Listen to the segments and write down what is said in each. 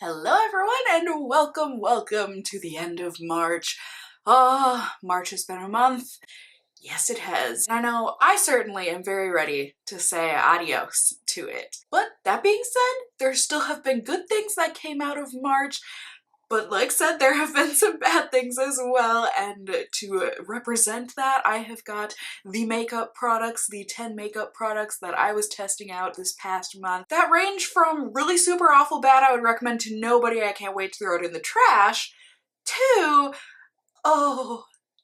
Hello everyone and welcome to the end of March. March has been a month. Yes, it has. I know I certainly am very ready to say adios to it. But that being said, there still have been good things that came out of March. But like said, there have been some bad things as well, and to represent that, I have got the makeup products, the 10 makeup products that I was testing out this past month that range from really super awful bad I would recommend to nobody, I can't wait to throw it in the trash, to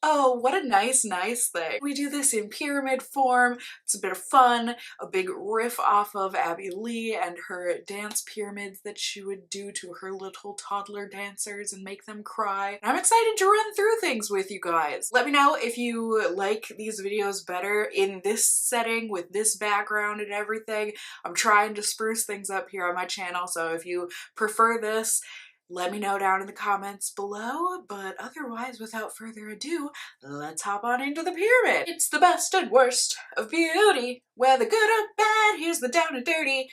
oh, what a nice thing. We do this in pyramid form. It's a bit of fun, a big riff off of Abby Lee and her dance pyramids that she would do to her little toddler dancers and make them cry. And I'm excited to run through things with you guys. Let me know if you like these videos better in this setting with this background and everything. I'm trying to spruce things up here on my channel, so if you prefer this, let me know down in the comments below, but otherwise, without further ado, let's hop on into the pyramid. It's the best and worst of beauty, whether good or bad, here's the down and dirty.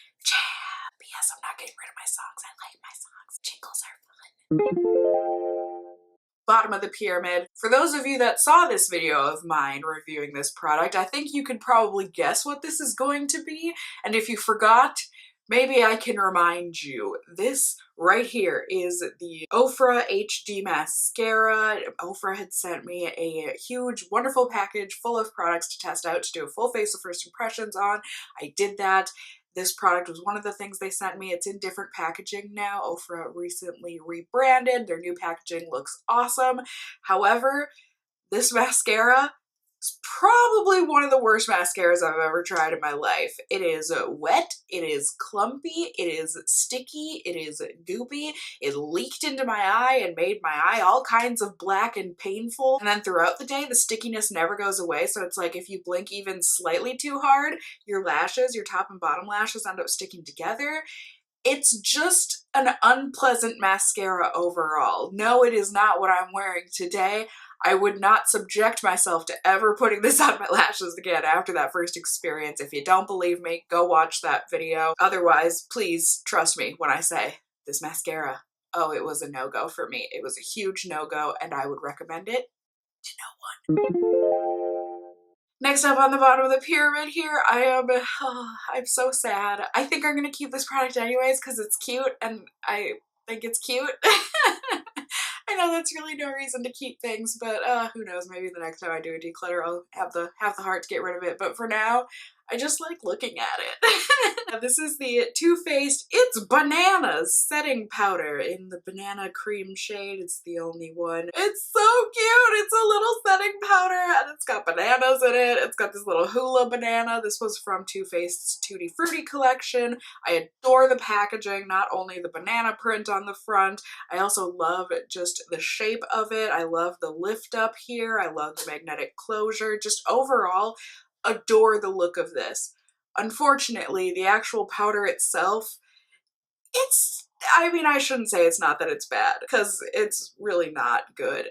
P.S. I'm not getting rid of my songs, I like my songs. Jingles are fun. Bottom of the pyramid. For those of you that saw this video of mine reviewing this product, I think you could probably guess what this is going to be, and if you forgot, maybe I can remind you. This right here is the Ofra HD Mascara. Ofra had sent me a huge, wonderful package full of products to test out, to do a full face of first impressions on. I did that. This product was one of the things they sent me. It's in different packaging now. Ofra recently rebranded. Their new packaging looks awesome. However, this mascara, it's probably one of the worst mascaras I've ever tried in my life. It is wet, it is clumpy, it is sticky, it is goopy. It leaked into my eye and made my eye all kinds of black and painful. And then throughout the day, the stickiness never goes away. So it's like if you blink even slightly too hard, your lashes, your top and bottom lashes end up sticking together. It's just an unpleasant mascara overall. No, it is not what I'm wearing today. I would not subject myself to ever putting this on my lashes again after that first experience. If you don't believe me, go watch that video. Otherwise, please trust me when I say this mascara, oh, it was a no-go for me. It was a huge no-go, and I would recommend it to no one. Next up on the bottom of the pyramid here, I'm so sad. I think I'm gonna keep this product anyways because it's cute and I think it's cute. I know that's really no reason to keep things, but who knows, maybe the next time I do a declutter I'll have the heart to get rid of it, but for now, I just like looking at it. This is the Too Faced It's Bananas setting powder in the banana cream shade. It's the only one. It's so cute! It's a little setting powder and it's got bananas in it. It's got this little hula banana. This was from Too Faced's Tutti Frutti collection. I adore the packaging, not only the banana print on the front, I also love just the shape of it. I love the lift up here. I love the magnetic closure. Just overall, adore the look of this. Unfortunately, the actual powder itself, I shouldn't say it's not that it's bad, because it's really not good.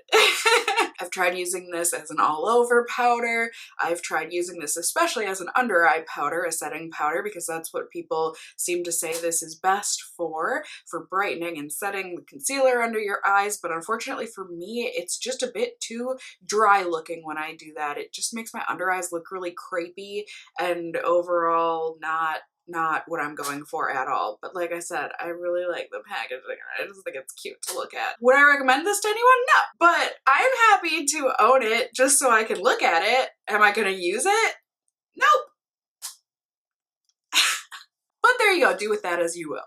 I've tried using this as an all-over powder. I've tried using this especially as an under-eye powder, a setting powder, because that's what people seem to say this is best for brightening and setting the concealer under your eyes, but unfortunately for me, it's just a bit too dry looking when I do that. It just makes my under eyes look really crepey and overall not what I'm going for at all. But like I said, I really like the packaging. I just think it's cute to look at. Would I recommend this to anyone? No. But I'm happy to own it just so I can look at it. Am I gonna use it? Nope. But there you go, do with that as you will.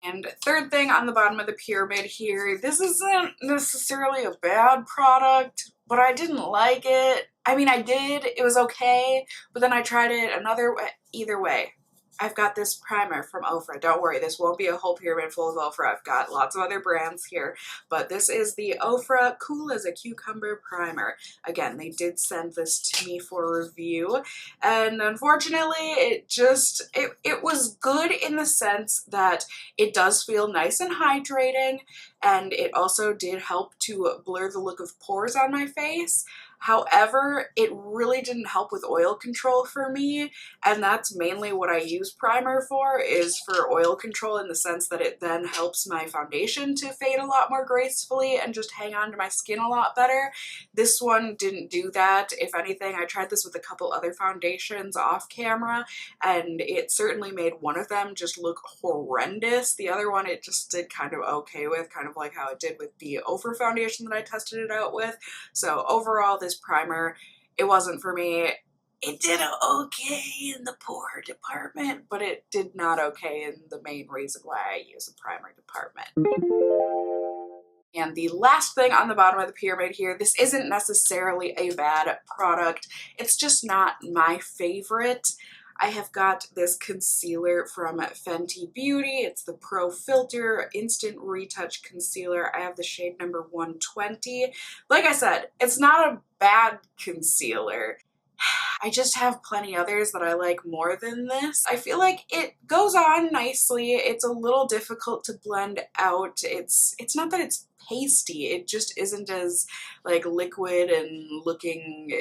And third thing on the bottom of the pyramid here, this isn't necessarily a bad product, but I didn't like it. I did, it was okay, but then I tried it another way. Either way, I've got this primer from Ofra. Don't worry, this won't be a whole pyramid full of Ofra. I've got lots of other brands here, but this is the Ofra Cool as a Cucumber Primer. Again, they did send this to me for review, and unfortunately, it was good in the sense that it does feel nice and hydrating, and it also did help to blur the look of pores on my face. However, it really didn't help with oil control for me, and that's mainly what I use primer for, is for oil control, in the sense that it then helps my foundation to fade a lot more gracefully and just hang on to my skin a lot better. This one didn't do that. If anything, I tried this with a couple other foundations off camera, and it certainly made one of them just look horrendous. The other one it just did kind of okay with, kind of like how it did with the Over foundation that I tested it out with. So overall, this primer, it wasn't for me. It did okay in the pore department, but it did not okay in the main reason why I use a primer department. And the last thing on the bottom of the pyramid here, this isn't necessarily a bad product, it's just not my favorite. I have got this concealer from Fenty Beauty. It's the Pro Filt'r Instant Retouch Concealer. I have the shade number 120. Like I said, it's not a bad concealer. I just have plenty others that I like more than this. I feel like it goes on nicely. It's a little difficult to blend out. It's not that it's pasty, it just isn't as like liquid and looking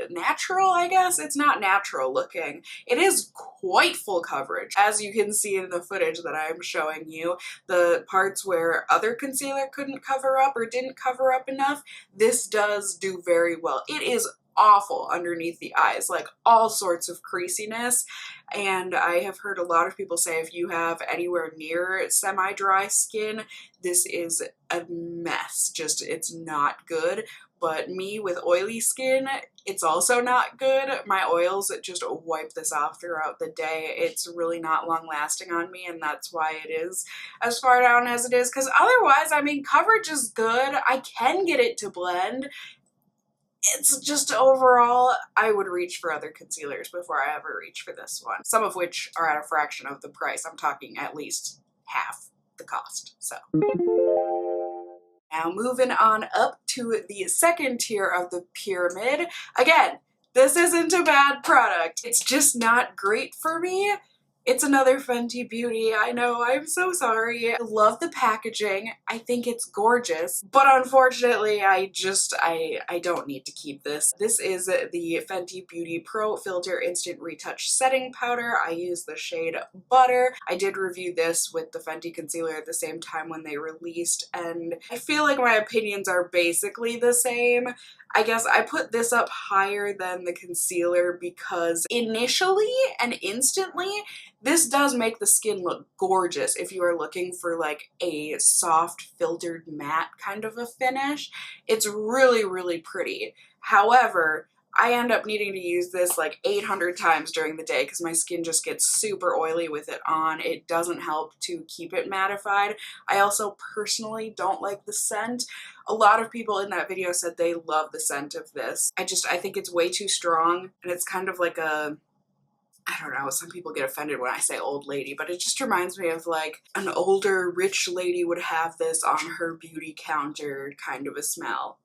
natural, I guess. It's not natural looking. It is quite full coverage. As you can see in the footage that I'm showing you, the parts where other concealer couldn't cover up or didn't cover up enough, this does do very well. It is awful underneath the eyes, like all sorts of creasiness, and I have heard a lot of people say if you have anywhere near semi-dry skin, this is a mess. Just, it's not good. But me with oily skin, it's also not good. My oils just wipe this off throughout the day. It's really not long lasting on me, and that's why it is as far down as it is, because otherwise, I mean, coverage is good. I can get it to blend. It's just overall, I would reach for other concealers before I ever reach for this one. Some of which are at a fraction of the price. I'm talking at least half the cost, so. Now moving on up to the second tier of the pyramid. Again, this isn't a bad product. It's just not great for me. It's another Fenty Beauty. I know, I'm so sorry. I love the packaging. I think it's gorgeous, but unfortunately I don't need to keep this. This is the Fenty Beauty Pro Filt'r Instant Retouch Setting Powder. I use the shade Butter. I did review this with the Fenty concealer at the same time when they released, and I feel like my opinions are basically the same. I guess I put this up higher than the concealer because initially and instantly, this does make the skin look gorgeous if you are looking for like a soft filtered matte kind of a finish. It's really, really pretty. However, I end up needing to use this like 800 times during the day because my skin just gets super oily with it on. It doesn't help to keep it mattified. I also personally don't like the scent. A lot of people in that video said they love the scent of this. I think it's way too strong, and it's kind of like a, I don't know, some people get offended when I say old lady, but it just reminds me of like an older rich lady would have this on her beauty counter kind of a smell.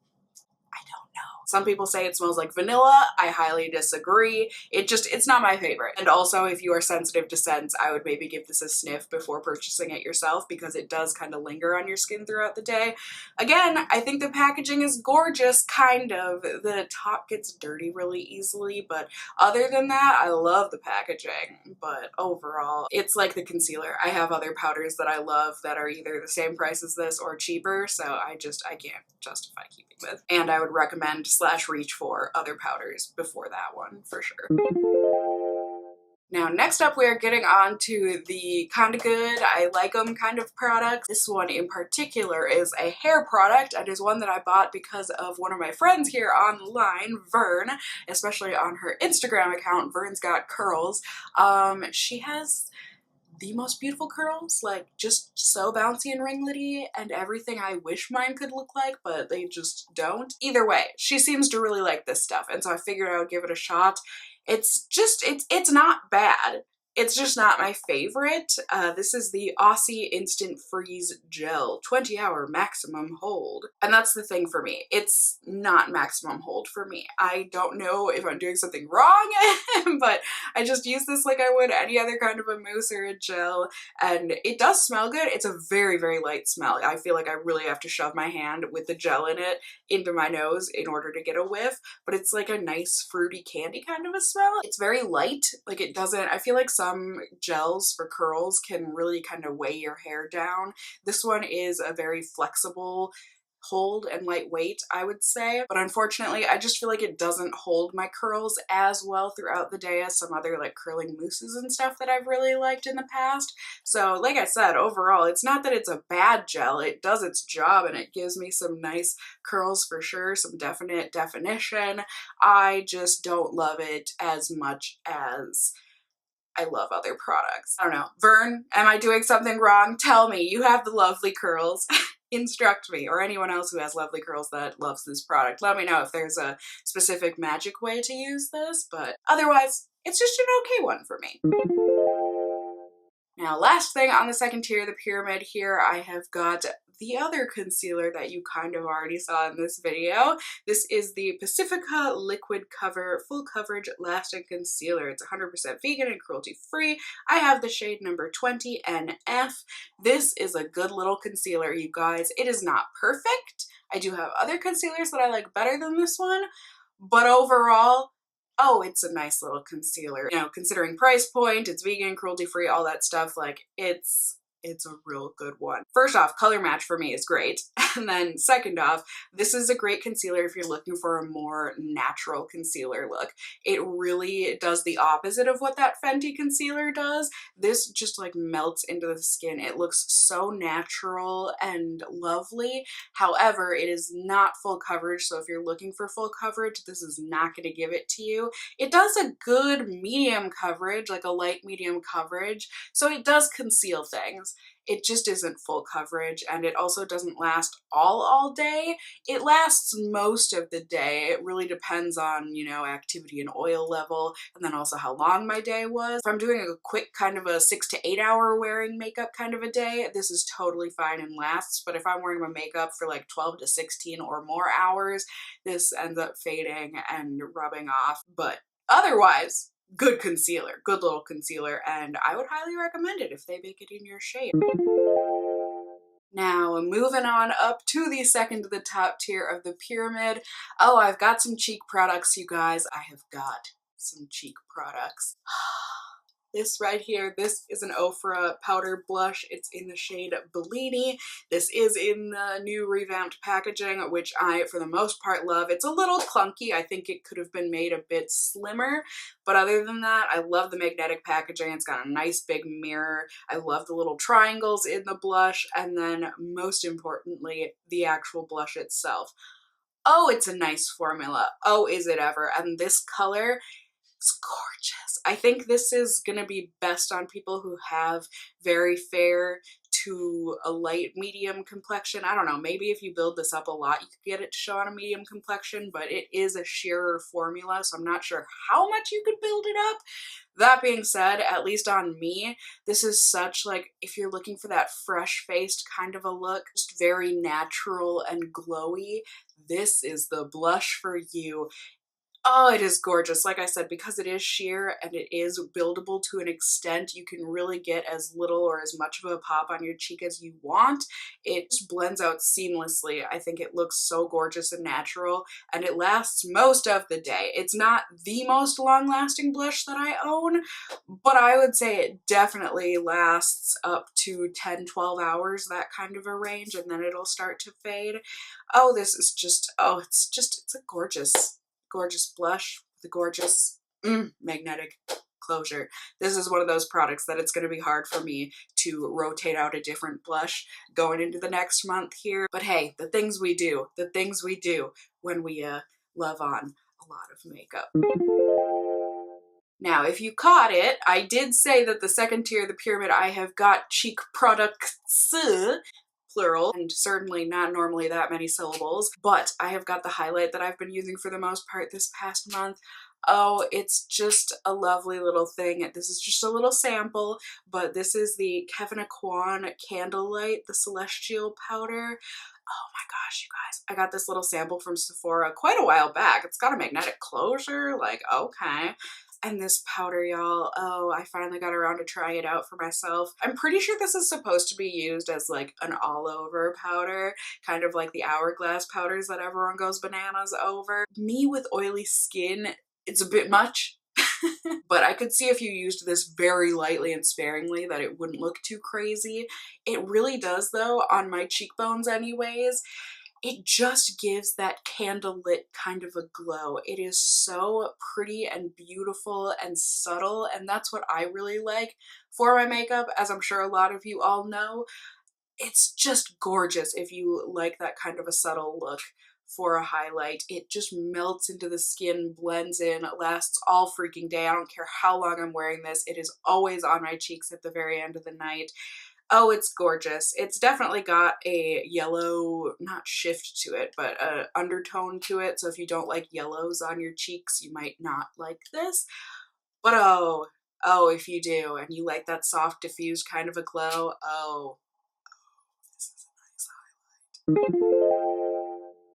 I don't know. Some people say it smells like vanilla. I highly disagree. It's not my favorite. And also, if you are sensitive to scents, I would maybe give this a sniff before purchasing it yourself because it does kind of linger on your skin throughout the day. Again, I think the packaging is gorgeous, kind of. The top gets dirty really easily, but other than that, I love the packaging. But overall, it's like the concealer. I have other powders that I love that are either the same price as this or cheaper, so I can't justify keeping with. And I would recommend / reach for other powders before that one for sure. Now next up we are getting on to the kinda good, I like them kind of products. This one in particular is a hair product and is one that I bought because of one of my friends here online, Vern, especially on her Instagram account, Vern's Got Curls. She has the most beautiful curls, like just so bouncy and ringletty and everything I wish mine could look like, but they just don't. Either way, she seems to really like this stuff, and so I figured I would give it a shot. It's not bad. It's just not my favorite. This is the Aussie Instant Freeze Gel 20-hour maximum hold. And that's the thing for me. It's not maximum hold for me. I don't know if I'm doing something wrong, but I just use this like I would any other kind of a mousse or a gel, and it does smell good. It's a very, very light smell. I feel like I really have to shove my hand with the gel in it into my nose in order to get a whiff, but it's like a nice fruity candy kind of a smell. It's very light. Like, it doesn't, I feel like some gels for curls can really kind of weigh your hair down. This one is a very flexible hold and lightweight, I would say, but unfortunately I just feel like it doesn't hold my curls as well throughout the day as some other like curling mousses and stuff that I've really liked in the past. So like I said, overall it's not that it's a bad gel, it does its job and it gives me some nice curls for sure, some definite definition. I just don't love it as much as I love other products. I don't know. Vern, am I doing something wrong? Tell me. You have the lovely curls. Instruct me, or anyone else who has lovely curls that loves this product. Let me know if there's a specific magic way to use this, but otherwise, it's just an okay one for me. Now, last thing on the second tier of the pyramid here, I have got the other concealer that you kind of already saw in this video. This is the Pacifica Liquid Cover Full Coverage Lasting Concealer. It's 100% vegan and cruelty-free. I have the shade number 20 NF. This is a good little concealer, you guys. It is not perfect. I do have other concealers that I like better than this one, but overall, oh, it's a nice little concealer. You know, considering price point, it's vegan, cruelty-free, all that stuff, like, it's a real good one. First off, color match for me is great. And then second off, this is a great concealer if you're looking for a more natural concealer look. It really does the opposite of what that Fenty concealer does. This just like melts into the skin. It looks so natural and lovely. However, it is not full coverage, so if you're looking for full coverage, this is not going to give it to you. It does a good medium coverage, like a light medium coverage, so it does conceal things. It just isn't full coverage, and it also doesn't last all day. It lasts most of the day. It really depends on, you know, activity and oil level, and then also how long my day was. If I'm doing a quick kind of a 6 to 8 hour wearing makeup kind of a day, this is totally fine and lasts. But if I'm wearing my makeup for like 12 to 16 or more hours, this ends up fading and rubbing off. But otherwise, good concealer, good little concealer, and I would highly recommend it if they make it in your shade. Now, moving on up to the second to the top tier of the pyramid. Oh, I've got some cheek products, you guys. I have got some cheek products. This right here, this is an Ofra powder blush. It's in the shade Bellini. This is in the new revamped packaging, which I, for the most part, love. It's a little clunky. I think it could have been made a bit slimmer, but other than that, I love the magnetic packaging. It's got a nice big mirror. I love the little triangles in the blush, and then most importantly, the actual blush itself. Oh, it's a nice formula. Oh, is it ever. And this color, it's gorgeous. I think this is gonna be best on people who have very fair to a light medium complexion. I don't know, maybe if you build this up a lot, you could get it to show on a medium complexion, but it is a sheerer formula, so I'm not sure how much you could build it up. That being said, at least on me, this is such like, if you're looking for that fresh-faced kind of a look, just very natural and glowy, this is the blush for you. Oh, it is gorgeous. Like I said, because it is sheer and it is buildable to an extent, you can really get as little or as much of a pop on your cheek as you want. It just blends out seamlessly. I think it looks so gorgeous and natural, and it lasts most of the day. It's not the most long-lasting blush that I own, but I would say it definitely lasts up to 10-12 hours, that kind of a range, and then it'll start to fade. Oh, this is just, oh, it's a gorgeous blush with a gorgeous magnetic closure. This is one of those products that it's going to be hard for me to rotate out a different blush going into the next month here. But hey, the things we do when we love on a lot of makeup. Now, if you caught it, I did say that the second tier of the pyramid, I have got cheek products, plural, and certainly not normally that many syllables, but I have got the highlight that I've been using for the most part this past month. Oh, it's just a lovely little thing. This is just a little sample, but this is the Kevin Aquan Candlelight, the Celestial Powder. Oh my gosh, you guys. I got this little sample from Sephora quite a while back. It's got a magnetic closure, like, okay. And this powder, y'all, oh, I finally got around to trying it out for myself. I'm pretty sure this is supposed to be used as like an all-over powder, kind of like the hourglass powders that everyone goes bananas over. Me with oily skin, it's a bit much. But I could see if you used this very lightly and sparingly that it wouldn't look too crazy. It really does though, on my cheekbones anyways. It just gives that candlelit kind of a glow. It is so pretty and beautiful and subtle, and that's what I really like for my makeup, as I'm sure a lot of you all know. It's just gorgeous if you like that kind of a subtle look for a highlight. It just melts into the skin, blends in, lasts all freaking day. I don't care how long I'm wearing this. It is always on my cheeks at the very end of the night. Oh, it's gorgeous. It's definitely got a yellow, not shift to it, but an undertone to it. So if you don't like yellows on your cheeks, you might not like this. But oh, if you do, and you like that soft, diffused kind of a glow, oh, this is a nice highlight.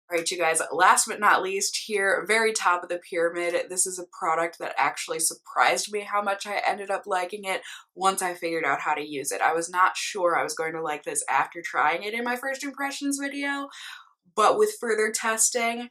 All right, you guys, last but not least here, very top of the pyramid, this is a product that actually surprised me how much I ended up liking it once I figured out how to use it. I was not sure I was going to like this after trying it in my first impressions video, but with further testing,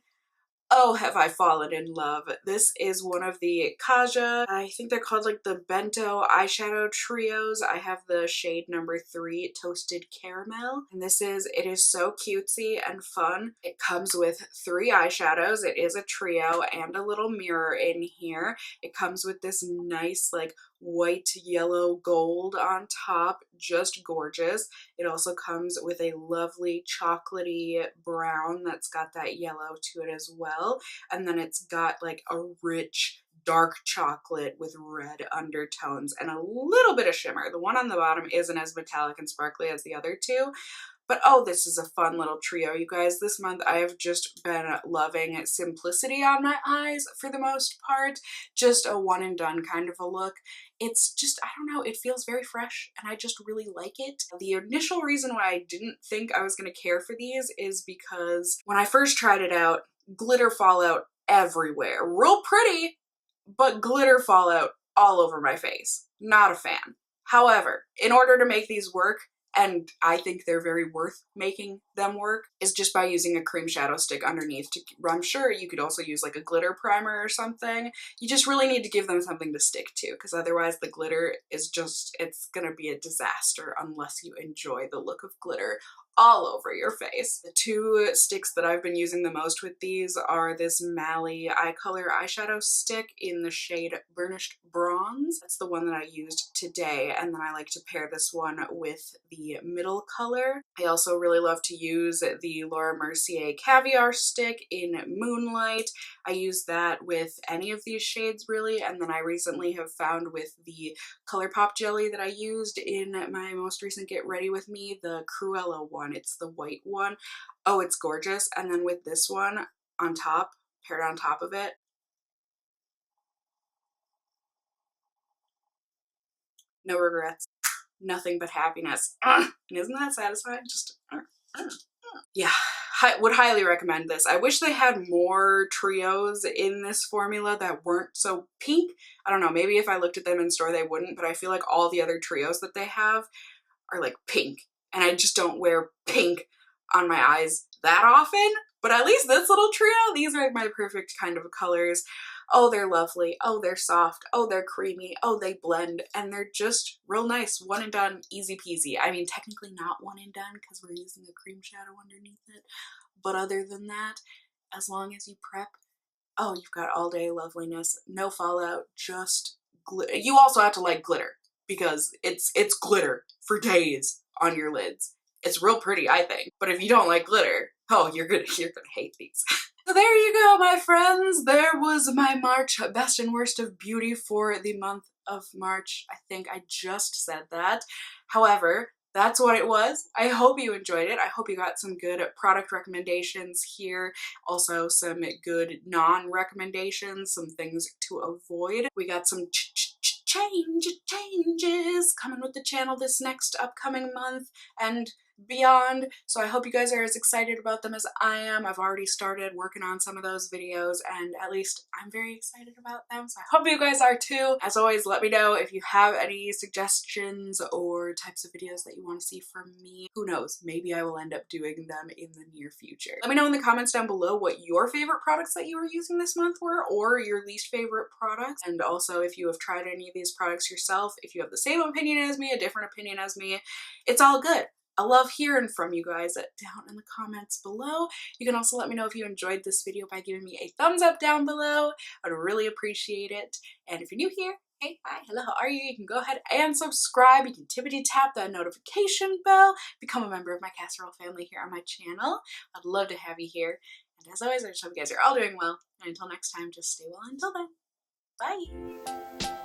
oh, have I fallen in love. This is one of the KAJA, I think they're called like the Bento eyeshadow trios. I have the shade number 3, Toasted Caramel. And it is so cutesy and fun. It comes with 3 eyeshadows. It is a trio and a little mirror in here. It comes with this nice like white, yellow, gold on top, just gorgeous. It also comes with a lovely chocolatey brown that's got that yellow to it as well. And then it's got like a rich dark chocolate with red undertones and a little bit of shimmer. The one on the bottom isn't as metallic and sparkly as the other two. But oh, this is a fun little trio, you guys. This month I have just been loving simplicity on my eyes for the most part. Just a one and done kind of a look. It's just, I don't know, it feels very fresh and I just really like it. The initial reason why I didn't think I was going to care for these is because when I first tried it out, glitter fallout everywhere. Real pretty, but glitter fallout all over my face. Not a fan. However, in order to make these work, and I think they're very worth making them work, is just by using a cream shadow stick underneath. I'm sure you could also use like a glitter primer or something. You just really need to give them something to stick to, because otherwise the glitter is just, it's gonna be a disaster unless you enjoy the look of glitter all over your face. The 2 sticks that I've been using the most with these are this Mally Eye Color eyeshadow stick in the shade Burnished Bronze. That's the one that I used today, and then I like to pair this one with the middle color. I also really love to use the Laura Mercier Caviar stick in Moonlight. I use that with any of these shades really, and then I recently have found with the ColourPop jelly that I used in my most recent Get Ready With Me, the Cruella one. It's the white one. Oh, it's gorgeous. And then with this one on top, paired on top of it, no regrets, nothing but happiness. And isn't that satisfying? Just yeah, would highly recommend this. I wish they had more trios in this formula that weren't so pink. I don't know, maybe if I looked at them in store they wouldn't, but I feel like all the other trios that they have are like pink, and I just don't wear pink on my eyes that often. But at least this little trio, these are my perfect kind of colors. Oh, they're lovely. Oh, they're soft. Oh, they're creamy. Oh, they blend, and they're just real nice. One and done, easy peasy. I mean, technically not one and done because we're using a cream shadow underneath it. But other than that, as long as you prep, oh, you've got all day loveliness. No fallout, just glitter. You also have to like glitter because it's glitter for days on your lids. It's real pretty, I think. But if you don't like glitter, oh, you're gonna hate these. So there you go, my friends. There was my March best and worst of beauty for the month of March. I think I just said that. However, that's what it was. I hope you enjoyed it. I hope you got some good product recommendations here. Also some good non-recommendations, some things to avoid. We got some changes coming with the channel this next upcoming month and beyond, so I hope you guys are as excited about them as I am. I've already started working on some of those videos, and at least I'm very excited about them, so I hope you guys are too. As always, let me know if you have any suggestions or types of videos that you want to see from me. Who knows, maybe I will end up doing them in the near future. Let me know in the comments down below what your favorite products that you were using this month were, or your least favorite products, and also if you have tried any of these products yourself, if you have the same opinion as me, a different opinion as me, it's all good. I love hearing from you guys down in the comments below. You can also let me know if you enjoyed this video by giving me a thumbs up down below. I'd really appreciate it. And if you're new here, hey, hi, hello, how are you? You can go ahead and subscribe. You can tippity tap that notification bell, become a member of my casserole family here on my channel. I'd love to have you here. And as always, I just hope you guys are all doing well. And until next time, just stay well until then. Bye!